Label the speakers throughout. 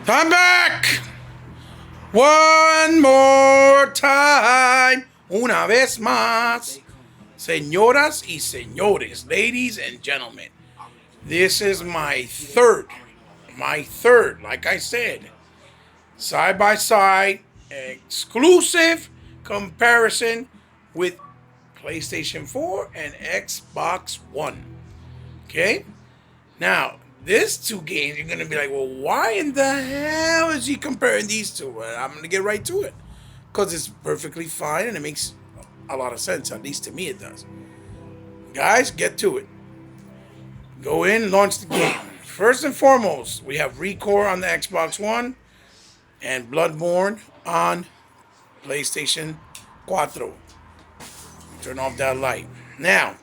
Speaker 1: I'm back one more time. Una vez más. Señoras y señores, ladies and gentlemen. This is my third, like I said, side by side, exclusive comparison with PlayStation 4 and Xbox One. Okay? Now, these two games, you're going to be like, well, why in the hell is he comparing these two? Well, I'm going to get right to it. Because it's perfectly fine and it makes a lot of sense. At least to me, it does. Guys, get to it. Go in, launch the game. First and foremost, we have Recore on the Xbox One and Bloodborne on PlayStation 4. Turn off that light. Now,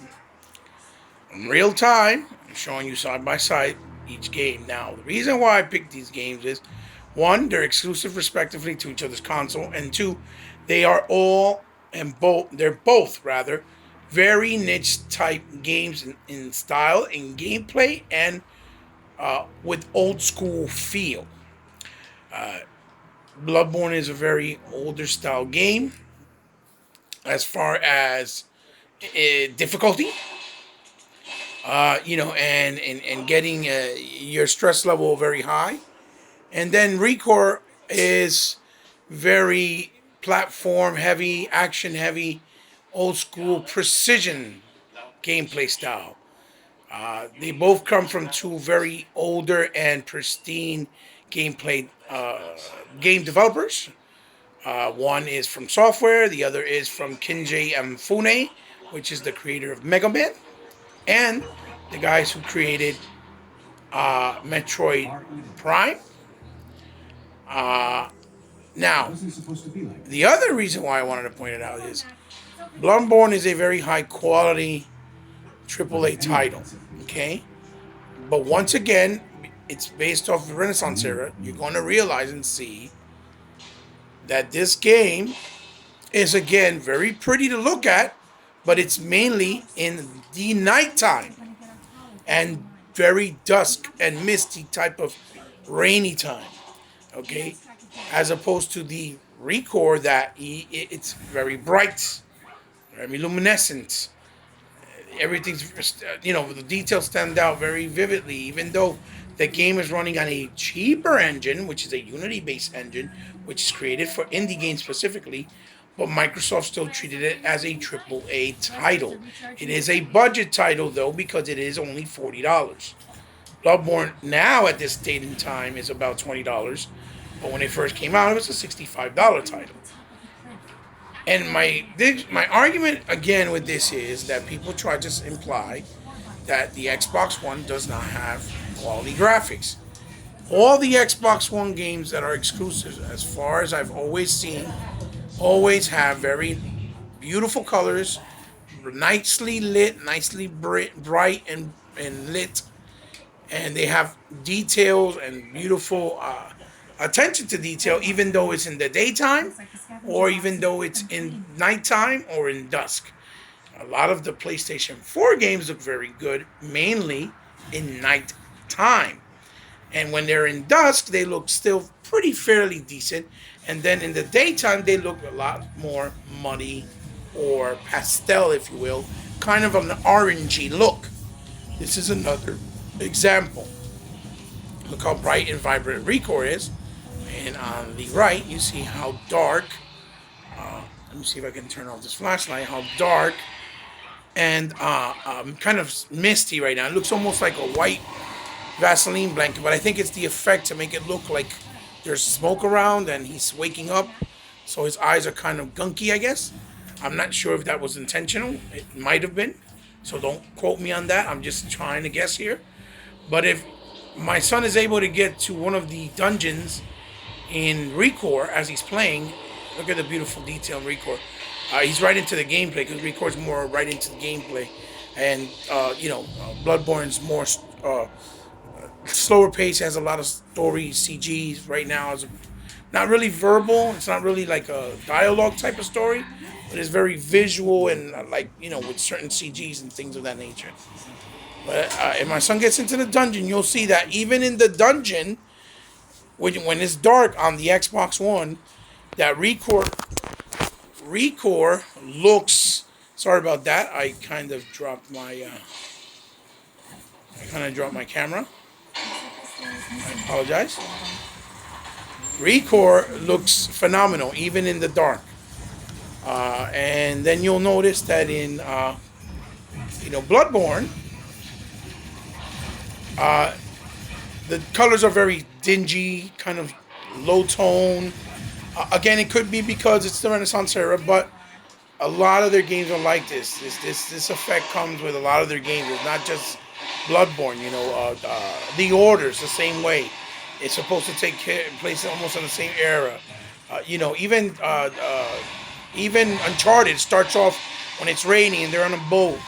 Speaker 1: in real time, I'm showing you side by side each game. Now, the reason why I picked these games is, one, they're exclusive respectively to each other's console, and two, they are they're both very niche type games in style, in gameplay, and with old school feel. Bloodborne is a very older style game as far as difficulty. And getting your stress level very high. And then Recore is very platform heavy, action heavy, old school precision gameplay style. They both come from two very older and pristine gameplay game developers. One is from Software, the other is from Kinji Fune, which is the creator of Mega Man, and the guys who created Metroid Prime. Now, the other reason why I wanted to point it out is Bloodborne is a very high quality AAA title, okay? But once again, it's based off the Renaissance era. You're going to realize and see that this game is, again, very pretty to look at, but it's mainly in the nighttime and very dusk and misty type of rainy time, okay? As opposed to the Recore that it's very bright, very luminescent. Everything's, the details stand out very vividly, even though the game is running on a cheaper engine, which is a Unity-based engine, which is created for indie games specifically, but Microsoft still treated it as a AAA title. It is a budget title, though, because it is only $40. Bloodborne now, at this date and time, is about $20, but when it first came out, it was a $65 title. And my argument, again, with this is that people try to imply that the Xbox One does not have quality graphics. All the Xbox One games that are exclusive, as far as I've always seen, always have very beautiful colors, nicely lit, nicely bright and lit, and they have details and beautiful attention to detail, even though it's in the daytime or even though it's in nighttime or in dusk. A lot of the PlayStation 4 games look very good, mainly in nighttime. And when they're in dusk, they look still pretty fairly decent. And then in the daytime, they look a lot more muddy or pastel, if you will, kind of an orangey look. This is another example. Look how bright and vibrant Recore is. And on the right, you see how dark, let me see if I can turn off this flashlight, how dark and kind of misty right now. It looks almost like a white Vaseline blanket, but I think it's the effect to make it look like there's smoke around and he's waking up, so his eyes are kind of gunky, I guess. I'm not sure if that was intentional. It might have been, so don't quote me on that. I'm just trying to guess here. But if my son is able to get to one of the dungeons in Recore as he's playing, look at the beautiful detail in Recore. He's right into the gameplay, because Recore's more right into the gameplay. And, Bloodborne's more slower pace, has a lot of story, CGs right now. Is not really verbal. It's not really like a dialogue type of story, but it's very visual and with certain CGs and things of that nature. But if my son gets into the dungeon, you'll see that even in the dungeon, when it's dark on the Xbox One, that Recore looks. Sorry about that. I kind of dropped my camera. I apologize. Recore looks phenomenal even in the dark. And then you'll notice that in Bloodborne, the colors are very dingy, kind of low tone. Again, it could be because it's the Renaissance era, but a lot of their games are like this. This effect comes with a lot of their games. It's not just Bloodborne. The Order's the same way. It's supposed to take place almost in the same era. Even Uncharted starts off when it's raining and they're on a boat.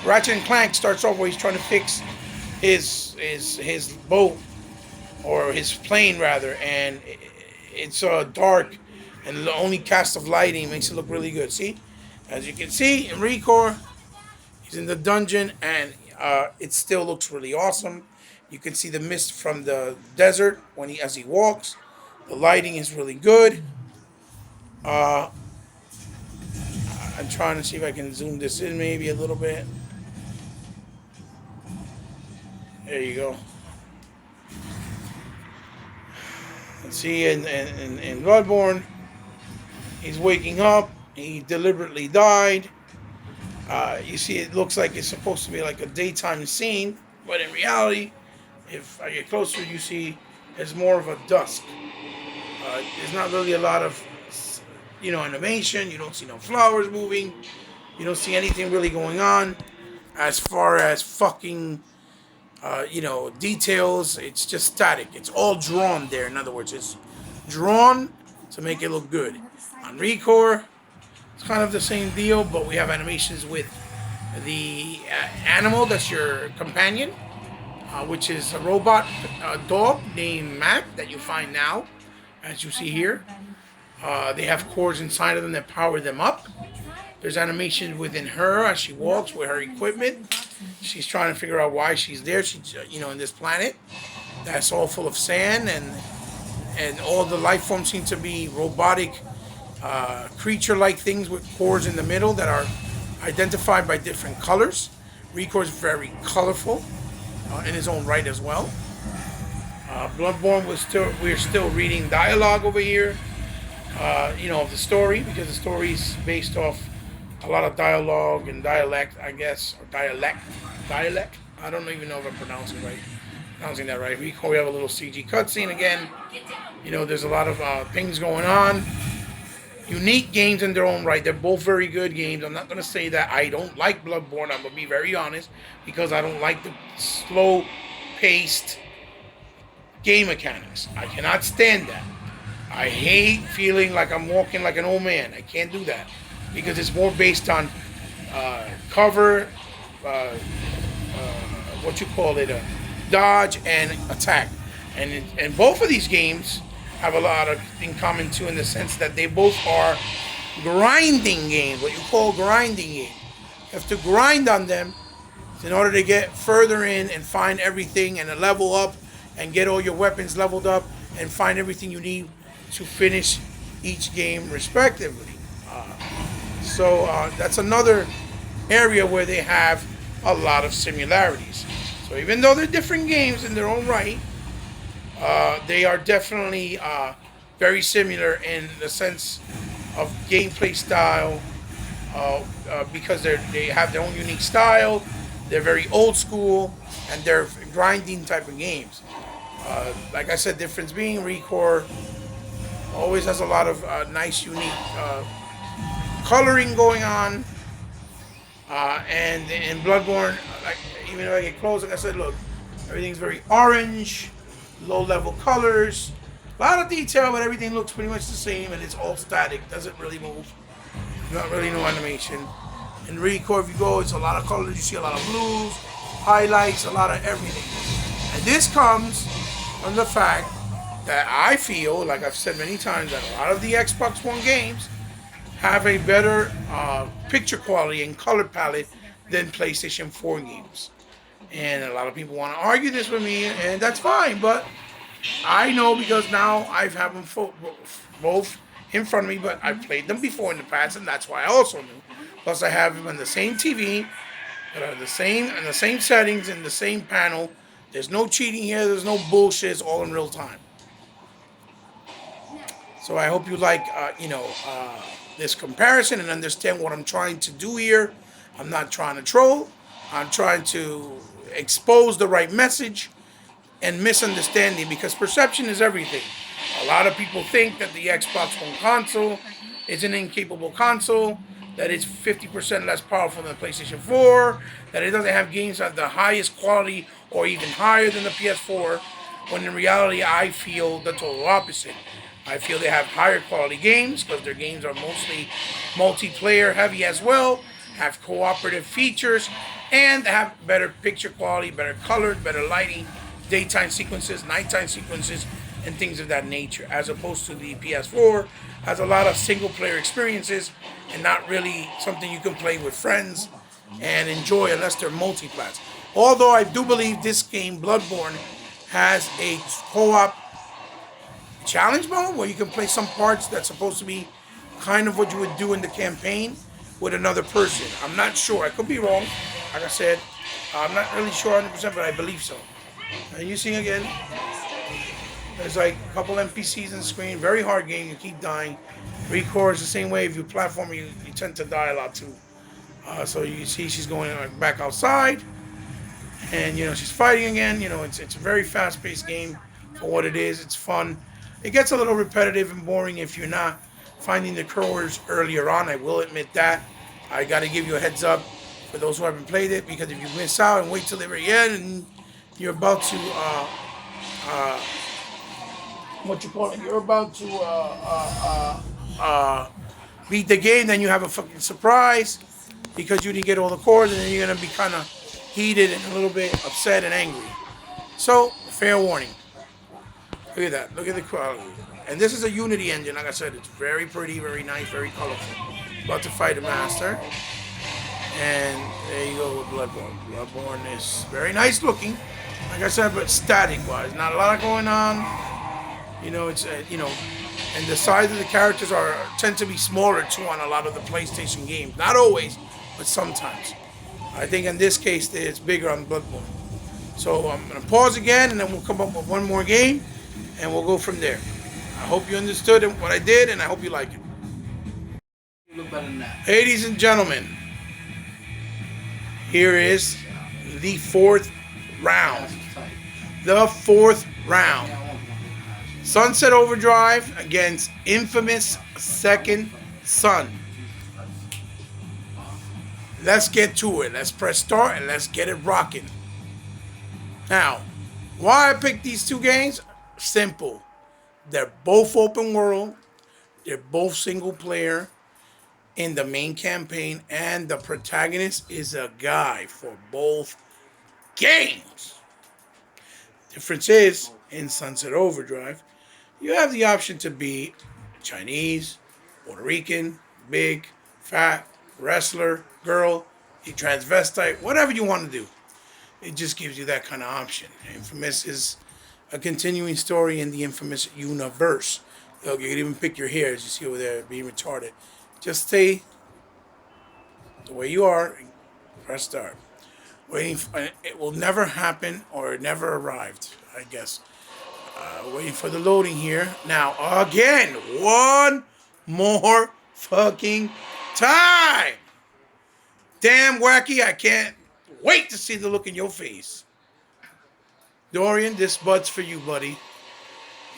Speaker 1: Ratchet and Clank starts off where he's trying to fix his boat, or his plane rather, and it's dark, and the only cast of lighting makes it look really good. See, as you can see in Recore, he's in the dungeon, and it still looks really awesome. You can see the mist from the desert as he walks. The lighting is really good. I'm trying to see if I can zoom this in maybe a little bit. There you go. Let's see, in Bloodborne, he's waking up. He deliberately died. You see, it looks like it's supposed to be like a daytime scene, but in reality, if I get closer, you see it's more of a dusk. There's not really a lot of animation. You don't see no flowers moving. You don't see anything really going on as far as fucking details. It's just static. It's all drawn there. In other words, it's drawn to make it look good. On Recore, it's kind of the same deal, but we have animations with the animal that's your companion, which is a robot dog named Mac that you find now, as you see here. They have cores inside of them that power them up. There's animation within her as she walks with her equipment. She's trying to figure out why she's there. She's, in this planet that's all full of sand, and all the life forms seem to be robotic, creature-like things with cores in the middle that are identified by different colors. Recore is very colorful in his own right as well. Bloodborne we're still reading dialogue over here. Of the story, because the story is based off a lot of dialogue and dialect, I guess, or dialect. I don't even know if I'm pronouncing that right. We have a little CG cutscene again. There's a lot of things going on. Unique games in their own right. They're both very good games. I'm not going to say that I don't like Bloodborne. I'm going to be very honest, because I don't like the slow-paced game mechanics. I cannot stand that. I hate feeling like I'm walking like an old man. I can't do that, because it's more based on cover, dodge and attack. And both of these games have a lot in common too, in the sense that they both are grinding games, what you call grinding games. You have to grind on them in order to get further in and find everything and level up and get all your weapons leveled up and find everything you need to finish each game respectively. So that's another area where they have a lot of similarities. So even though they're different games in their own right, they are definitely very similar in the sense of gameplay style, because they have their own unique style. They're very old school, and they're grinding type of games. Like I said, difference being Recore always has a lot of nice, unique coloring going on. And in Bloodborne, even if I get close, like I said, look, everything's very orange, low-level colors, a lot of detail, but everything looks pretty much the same, and it's all static, doesn't really move. Not really no animation. In Recore, if you go, it's a lot of colors. You see a lot of blues, highlights, a lot of everything. And this comes from the fact that I feel, like I've said many times, that a lot of the Xbox One games have a better picture quality and color palette than PlayStation 4 games. And a lot of people want to argue this with me, and that's fine. But I know because now I've had them both in front of me, but I've played them before in the past, and that's why I also knew. Plus, I have them on the same TV, that are the same settings, in the same panel. There's no cheating here. There's no bullshit. It's all in real time. So I hope you like, this comparison and understand what I'm trying to do here. I'm not trying to troll. I'm trying to expose the right message and misunderstanding, because perception is everything. A lot of people think that the Xbox One console is an incapable console, that it's 50% less powerful than the PlayStation 4, that it doesn't have games of the highest quality or even higher than the PS4, when in reality I feel the total opposite. I feel they have higher quality games because their games are mostly multiplayer heavy as well, have cooperative features, and have better picture quality, better colored, better lighting, daytime sequences, nighttime sequences, and things of that nature, as opposed to the PS4 has a lot of single player experiences and not really something you can play with friends and enjoy unless they're multiplats. Although I do believe this game, Bloodborne, has a co-op challenge mode where you can play some parts that's supposed to be kind of what you would do in the campaign with another person. I'm not sure. I could be wrong. Like I said, I'm not really sure 100%, but I believe so. And you see again, there's like a couple NPCs on the screen. Very hard game. You keep dying. Recore is the same way. If you platform, you tend to die a lot too. So you see she's going back outside. And, she's fighting again. It's a very fast-paced game for what it is. It's fun. It gets a little repetitive and boring if you're not finding the cores earlier on. I will admit that. I got to give you a heads up for those who haven't played it, because if you miss out and wait till the very end and you're about to you're about to beat the game, then you have a fucking surprise because you didn't get all the cores, and then you're gonna be kind of heated and a little bit upset and angry. So, fair warning. Look at that. Look at the quality. And this is a Unity engine. Like I said, it's very pretty, very nice, very colorful. About to fight a master. And there you go with Bloodborne. Bloodborne is very nice looking. Like I said, but static-wise. Not a lot going on. It's, and the size of the characters tend to be smaller, too, on a lot of the PlayStation games. Not always, but sometimes. I think in this case, it's bigger on Bloodborne. So I'm going to pause again, and then we'll come up with one more game, and we'll go from there. I hope you understood what I did, and I hope you like it.
Speaker 2: You look better than that.
Speaker 1: Ladies and gentlemen, here is the fourth round. The fourth round. Sunset Overdrive against infamous Second Son. Let's get to it. Let's press start and let's get it rocking. Now, why I picked these two games? Simple. They're both open world. They're both single player in the main campaign, and the protagonist is a guy for both games. Difference is, in Sunset Overdrive, you have the option to be Chinese, Puerto Rican, big, fat, wrestler, girl, a transvestite, whatever you want to do. It just gives you that kind of option. Infamous is a continuing story in the Infamous universe. You can even pick your hair, as you see over there, being retarded. Just stay the way you are and press start. It will never happen, or it never arrived, I guess. Waiting for the loading here. Now, again, one more fucking time. Damn, Wacky, I can't wait to see the look in your face. Dorian, this bud's for you, buddy.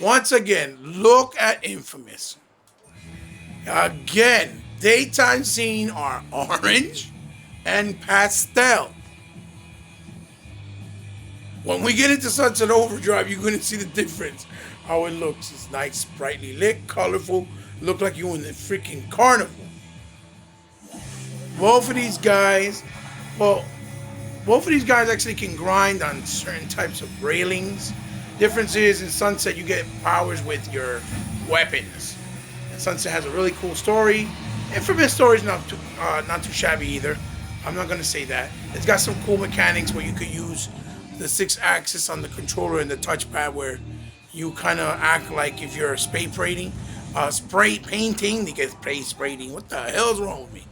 Speaker 1: Once again, look at Infamous. Again, daytime scene are orange and pastel. When we get into Sunset Overdrive, you're going to see the difference. How it looks. It's nice, brightly lit, colorful. Look like you're in the freaking carnival. Both of these guys actually can grind on certain types of railings. Difference is, in Sunset, you get powers with your weapons. And Sunset has a really cool story. Infamous story is not too shabby either. I'm not gonna say that. It's got some cool mechanics where you could use the 6-axis on the controller and the touchpad, where you kind of act like if you're spray painting. You get spraying. What the hell's wrong with me?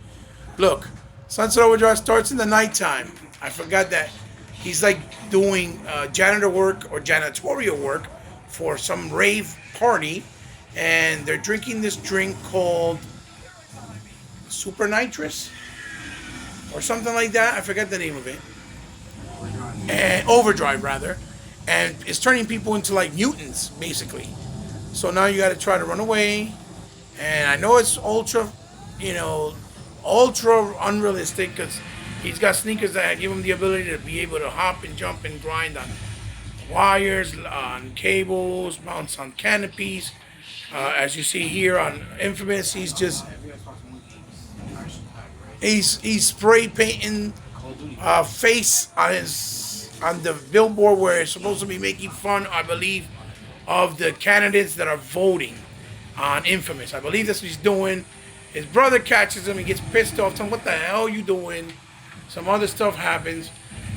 Speaker 1: Look, Sunset Overdrive starts in the nighttime. I forgot that he's like doing janitor work or janitorial work for some rave party, and they're drinking this drink called Super Nitrous or something like that. I forget the name of it. And Overdrive rather, and it's turning people into like mutants basically. So now you got to try to run away, and I know it's ultra unrealistic because he's got sneakers that give him the ability to be able to hop and jump and grind on wires, on cables, bounce on canopies. As you see here on Infamous, he's spray painting face on the billboard where it's supposed to be making fun, I believe, of the candidates that are voting on Infamous. I believe that's what he's doing. His brother catches him. He gets pissed off. Tells him, "What the hell are you doing?" Some other stuff happens.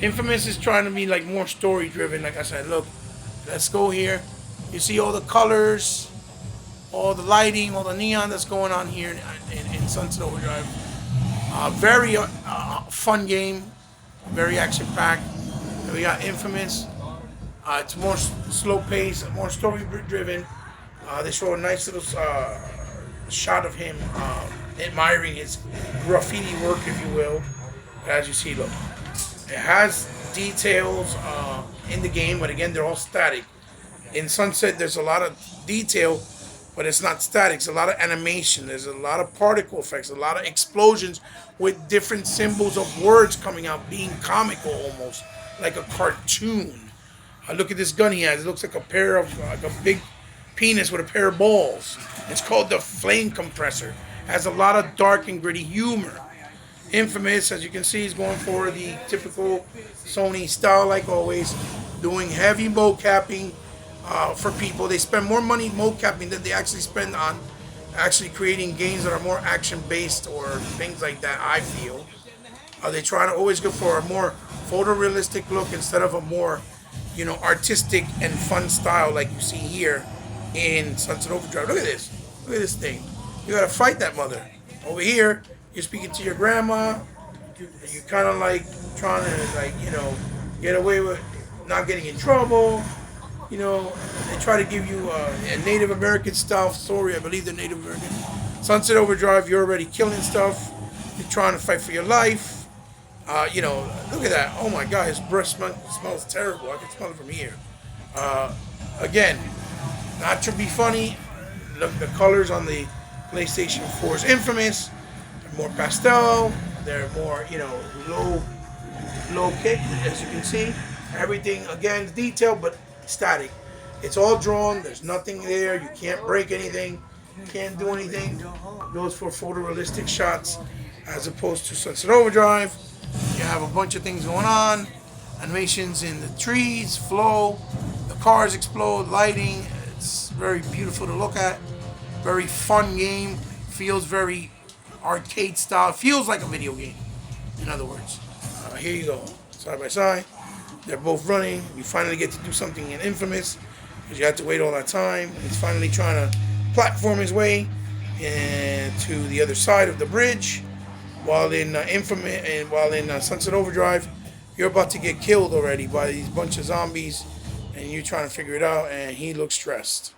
Speaker 1: Infamous is trying to be like more story driven. Like I said, look, let's go here. You see all the colors, all the lighting, all the neon that's going on here in Sunset Overdrive. Very fun game, very action packed. We got Infamous. It's more slow paced, more story driven. They show a nice little shot of him admiring his graffiti work, if you will. As you see, look, it has details in the game, but again, they're all static. In Sunset, there's a lot of detail, but it's not static. It's a lot of animation. There's a lot of particle effects, a lot of explosions with different symbols of words coming out, being comical almost, like a cartoon. Look at this gun he has. It looks like like a big penis with a pair of balls. It's called the Flame Compressor. It has a lot of dark and gritty humor. Infamous, as you can see, is going for the typical Sony style, like always, doing heavy mocapping for people. They spend more money mocapping than they actually spend on actually creating games that are more action-based or things like that, I feel. They try to always go for a more photorealistic look instead of a more, artistic and fun style like you see here in Sunset Overdrive. Look at this. Look at this thing. You gotta fight that mother. Over here, you're speaking to your grandma. You're kind of like trying to get away with not getting in trouble. They try to give you a Native American style story. I believe they're Native American. Sunset Overdrive, you're already killing stuff. You're trying to fight for your life. Look at that. Oh my God, his breath smells terrible. I can smell it from here. Again, not to be funny, look, the colors on the PlayStation 4's Infamous. They're more pastel. They're more, low kick, as you can see. Everything, again, is detailed, but static. It's all drawn. There's nothing there. You can't break anything. You can't do anything. It goes for photorealistic shots as opposed to Sunset Overdrive. You have a bunch of things going on. Animations in the trees, flow, the cars explode, lighting. It's very beautiful to look at. Very fun game. Feels very arcade style. Feels like a video game, in other words. Here you go. Side by side. They're both running. You finally get to do something in Infamous because you had to wait all that time. He's finally trying to platform his way to the other side of the bridge. While in Infamous and while in Sunset Overdrive, you're about to get killed already by these bunch of zombies, and you're trying to figure it out. And he looks stressed.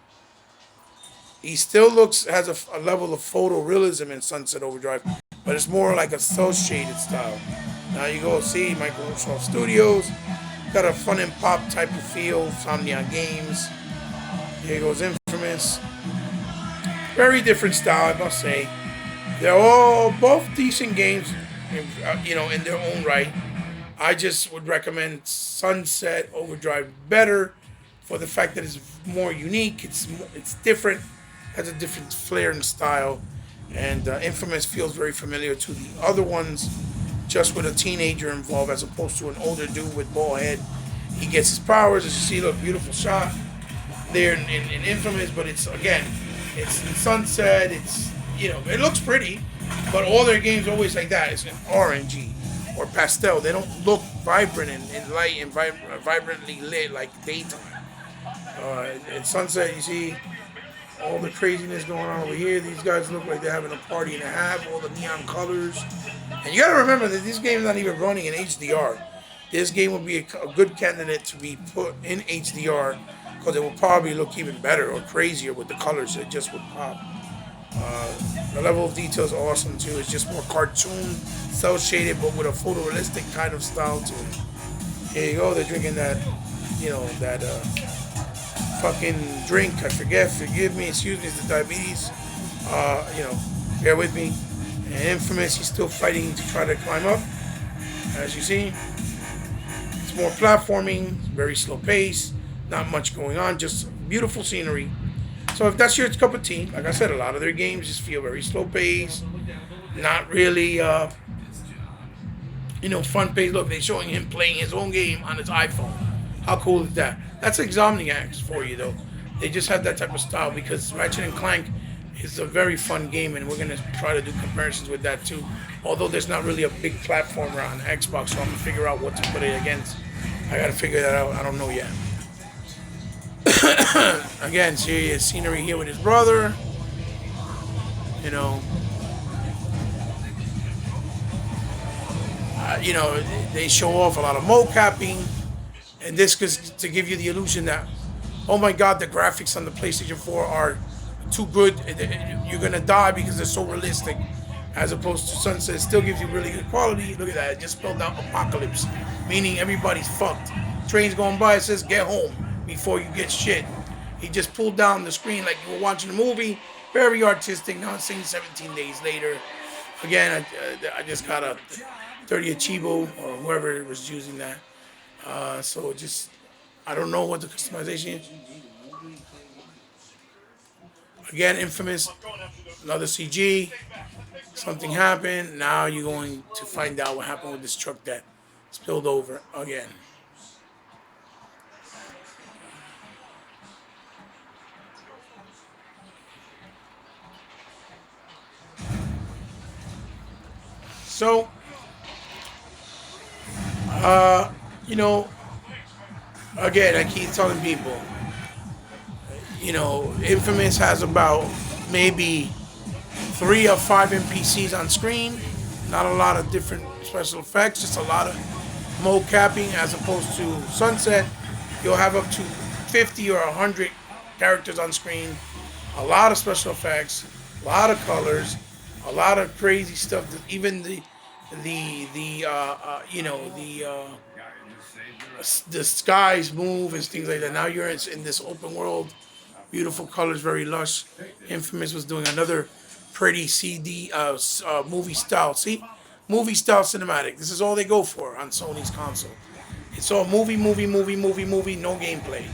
Speaker 1: He still has a level of photorealism in Sunset Overdrive, but it's more like a cel shaded style. Now you go see Microsoft Studios, got a fun and pop type of feel. Somnia Games. Here goes Infamous. Very different style, I must say. They're all both decent games, in their own right. I just would recommend Sunset Overdrive better for the fact that it's more unique. It's different, has a different flair and style, and Infamous feels very familiar to the other ones, just with a teenager involved as opposed to an older dude with bald head. He gets his powers, as you see. Look, beautiful shot there in Infamous, but it's in Sunset. It's it looks pretty, but all their games are always like that. It's an RNG. or pastel. They don't look vibrant and light and vibrantly lit like daytime. At sunset, you see all the craziness going on over here. These guys look like they're having a party and a half. All the neon colors, and you got to remember that this game is not even running in HDR. This game would be a good candidate to be put in HDR because it will probably look even better or crazier with the colors. It just would pop. The level of detail is awesome too. It's just more cartoon, cel shaded, but with a photorealistic kind of style to it. Here you go. They're drinking that, that fucking drink. I forget. Forgive me. Excuse me. It's the diabetes. Bear with me. And Infamous, he's still fighting to try to climb up. As you see, it's more platforming, very slow pace, not much going on, just beautiful scenery. So if that's your cup of tea, like I said, a lot of their games just feel very slow paced, not really, fun paced. Look, they're showing him playing his own game on his iPhone. How cool is that? That's Insomniacs for you, though. They just have that type of style because Ratchet and Clank is a very fun game, and we're gonna try to do comparisons with that too. Although there's not really a big platformer on Xbox, so I'm gonna figure out what to put it against. I gotta figure that out. I don't know yet. Again, serious scenery here with his brother. They show off a lot of mocapping, and this is to give you the illusion that, oh my God, the graphics on the PlayStation 4 are too good. You're gonna die because they're so realistic. As opposed to Sunset, it still gives you really good quality. Look at that, it just spelled out apocalypse, meaning everybody's fucked. Trains going by, it says get home before you get shit. He just pulled down the screen like you were watching a movie. Very artistic. Now it's saying 17 days later. Again, I just got a 30 Chibo or whoever was using that. So just, I don't know what the customization is. Again, Infamous, another CG. Something happened. Now you're going to find out what happened with this truck that spilled over again. So, again, I keep telling people, Infamous has about maybe 3 or 5 NPCs on screen. Not a lot of different special effects, just a lot of mocapping. As opposed to Sunset, you'll have up to 50 or 100 characters on screen. A lot of special effects, a lot of colors, a lot of crazy stuff. Even the skies move and things like that. Now you're in this open world, beautiful colors, very lush. Infamous was doing another pretty movie style. See, movie style cinematic. This is all they go for on Sony's console. It's all movie, no gameplay.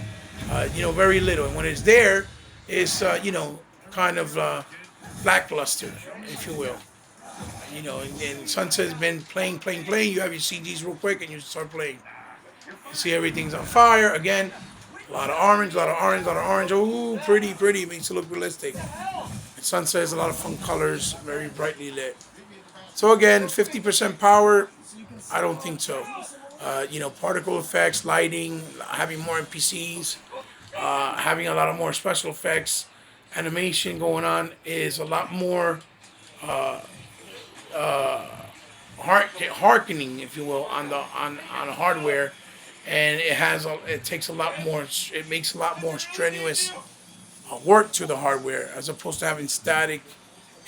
Speaker 1: Very little. And when it's there, it's kind of lackluster, if you will. And Sunset's been playing. You have your CGs real quick and you start playing. You see everything's on fire. Again, a lot of orange. Ooh, pretty. It makes it look realistic. And Sunset has a lot of fun colors, very brightly lit. So again, 50% power, I don't think so. Particle effects, lighting, having more NPCs, having a lot of more special effects, animation going on is a lot more harkening, if you will, on the hardware, and it takes a lot more. It makes a lot more strenuous work to the hardware as opposed to having static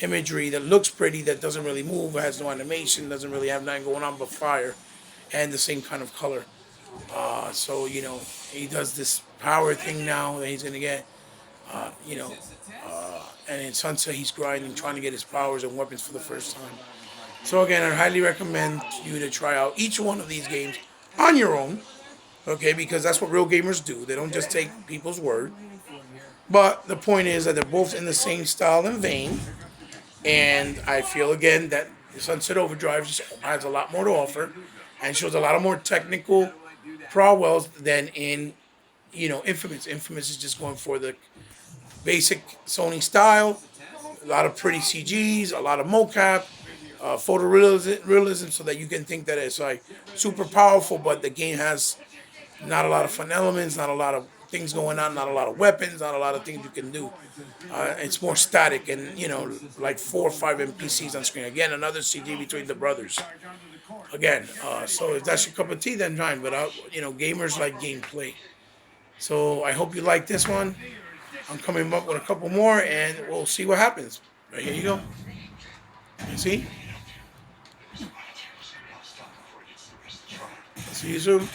Speaker 1: imagery that looks pretty, that doesn't really move, has no animation, doesn't really have nothing going on but fire, and the same kind of color. So he does this power thing now that he's gonna get. And in Sunset he's grinding, trying to get his powers and weapons for the first time. So again, I highly recommend you to try out each one of these games on your own, okay? Because that's what real gamers do. They don't just take people's word. But the point is that they're both in the same style and vein. And I feel, again, that Sunset Overdrive just has a lot more to offer and shows a lot of more technical prowess than in, Infamous. Infamous is just going for the basic Sony style, a lot of pretty CGs, a lot of mocap, photorealism, so that you can think that it's like super powerful, but the game has not a lot of fun elements, not a lot of things going on, not a lot of weapons, not a lot of things you can do. It's more static and, like 4 or 5 NPCs on screen. Again, another CG between the brothers. Again, so if that's your cup of tea, then fine. But gamers like gameplay. So I hope you like this one. I'm coming up with a couple more, and we'll see what happens. Right, here you go. You see? See you soon.